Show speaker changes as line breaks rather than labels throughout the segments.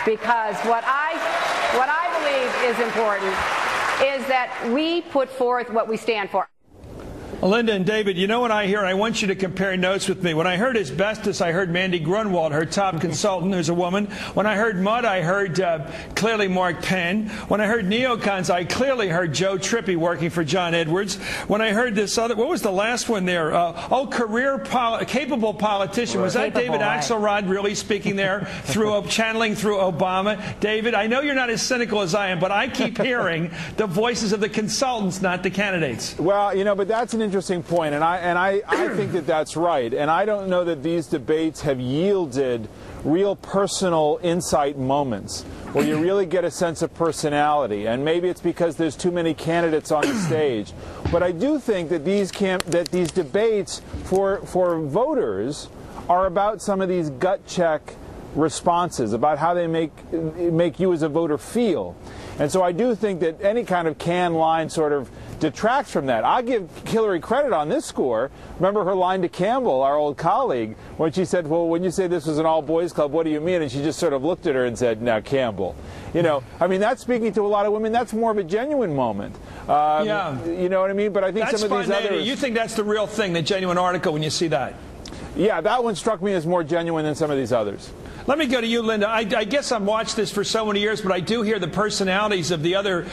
Because what I believe is important is that we put forth what we stand for.
Linda and David, you know what I hear? I want you to compare notes with me. When I heard asbestos, I heard Mandy Grunwald, her top consultant, who's a woman. When I heard mud, I heard clearly Mark Penn. When I heard neocons, I clearly heard Joe Trippi working for John Edwards. When I heard this other, what was the last one there? Capable politician. Was that David Axelrod really speaking there, channeling through Obama? David, I know you're not as cynical as I am, but I keep hearing the voices of the consultants, not the candidates.
Well, you know, but that's an interesting point, and I think that that's right. And I don't know that these debates have yielded real personal insight moments where you really get a sense of personality. And maybe it's because there's too many candidates on the stage. But I do think that these debates for voters are about some of these gut check responses, about how they make you as a voter feel. And so I do think that any kind of canned line sort of detracts from that. I give Hillary credit on this score. Remember her line to Campbell, our old colleague, when she said, well, when you say this was an all-boys club, what do you mean? And she just sort of looked at her and said, now, Campbell. You know, I mean, that's speaking to a lot of women. That's more of a genuine moment.
Yeah.
You know what I mean? But I think
that's
some of these others...
You think that's the real thing, the genuine article, when you see that?
Yeah, that one struck me as more genuine than some of these others.
Let me go to you, Linda. I guess I've watched this for so many years, but I do hear the personalities of the other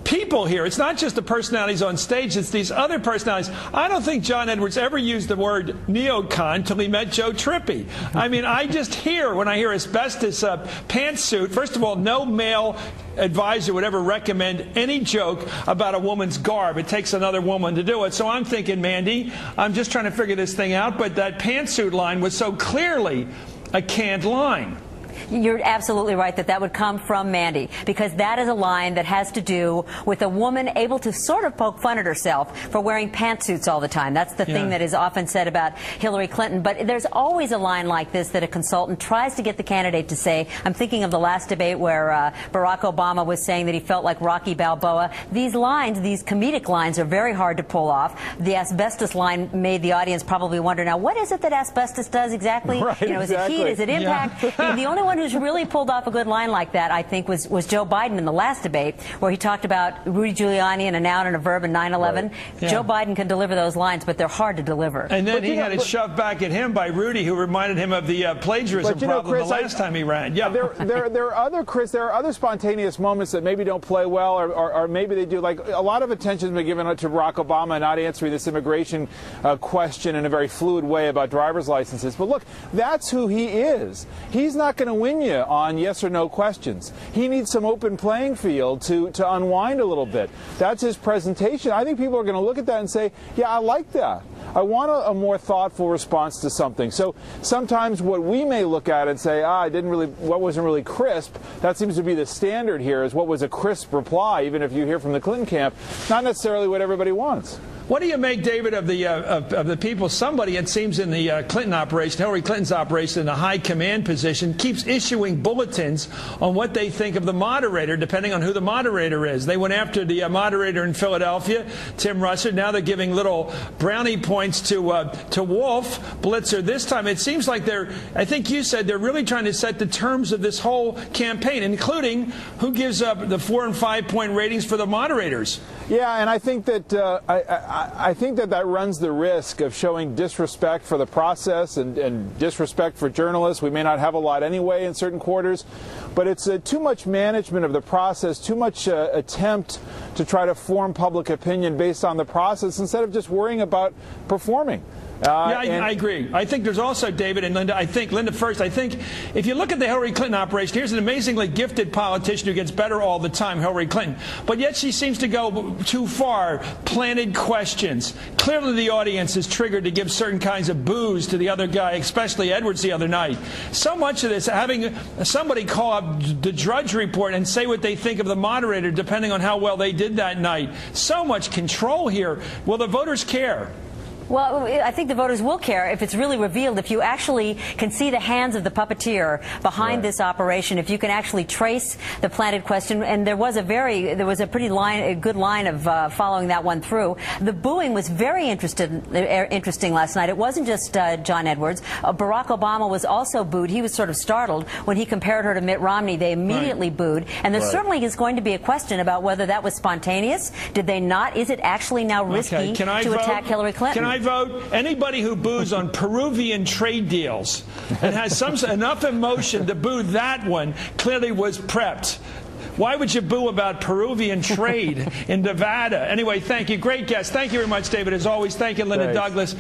people here. It's not just the personalities on stage, it's these other personalities. I don't think John Edwards ever used the word neocon until he met Joe Trippi. I mean, I just hear, when I hear asbestos pantsuit, first of all, no male advisor would ever recommend any joke about a woman's garb. It takes another woman to do it. So I'm thinking, Mandy, I'm just trying to figure this thing out, but that pantsuit line was so clearly a canned line.
You're absolutely right that would come from Mandy, because that is a line that has to do with a woman able to sort of poke fun at herself for wearing pantsuits all the time. That's the thing that is often said about Hillary Clinton. But there's always a line like this that a consultant tries to get the candidate to say. I'm thinking of the last debate where Barack Obama was saying that he felt like Rocky Balboa. These lines, these comedic lines, are very hard to pull off. The asbestos line made the audience probably wonder, now, what is it that asbestos does exactly?
Right,
you know, is it heat? Is it impact? The only one who's really pulled off a good line like that, I think, was Joe Biden in the last debate, where he talked about Rudy Giuliani and a noun and a verb in 9/11. Right. Yeah. Joe Biden can deliver those lines, but they're hard to deliver.
And then he had it shoved back at him by Rudy, who reminded him of the plagiarism problem Chris, the last time he ran. Yeah.
There are other spontaneous moments that maybe don't play well, or maybe they do. Like, a lot of attention has been given to Barack Obama not answering this immigration question in a very fluid way about driver's licenses. But look, that's who he is. He's not going to win you on yes or no questions. He needs some open playing field to unwind a little bit. That's his presentation. I think people are going to look at that and say, yeah, I like that. I want a more thoughtful response to something. So sometimes what we may look at and say, what wasn't really crisp, that seems to be the standard here, is what was a crisp reply, even if you hear from the Clinton camp, not necessarily what everybody wants.
What do you make, David, of the people? Somebody, it seems, in the Clinton operation, Hillary Clinton's operation, in a high command position, keeps issuing bulletins on what they think of the moderator, depending on who the moderator is. They went after the moderator in Philadelphia, Tim Russert. Now they're giving little brownie points to Wolf Blitzer. This time, it seems like I think you said they're really trying to set the terms of this whole campaign, including who gives up the 4- and 5-point ratings for the moderators.
Yeah, and I think that I think that runs the risk of showing disrespect for the process and disrespect for journalists. We may not have a lot anyway in certain quarters, but it's too much management of the process, too much attempt to try to form public opinion based on the process instead of just worrying about performing.
I agree. I think there's also, David and Linda, Linda first, I think if you look at the Hillary Clinton operation, here's an amazingly gifted politician who gets better all the time, Hillary Clinton. But yet she seems to go too far, planted questions. Clearly the audience is triggered to give certain kinds of boos to the other guy, especially Edwards the other night. So much of this, having somebody call up the Drudge Report and say what they think of the moderator, depending on how well they did that night. So much control here. Will the voters care?
Well, I think the voters will care if it's really revealed, if you actually can see the hands of the puppeteer behind this operation, if you can actually trace the planted question. And there was a pretty good line of following that one through. The booing was very interesting last night. It wasn't just John Edwards. Barack Obama was also booed. He was sort of startled when he compared her to Mitt Romney. They immediately booed. And there certainly is going to be a question about whether that was spontaneous. Did they not? Is it actually now risky to attack Hillary Clinton?
Can I vote? Anybody who boos on Peruvian trade deals and has enough emotion to boo that one clearly was prepped. Why would you boo about Peruvian trade in Nevada? Anyway, thank you. Great guest. Thank you very much, David. As always, thank you, Linda Douglas.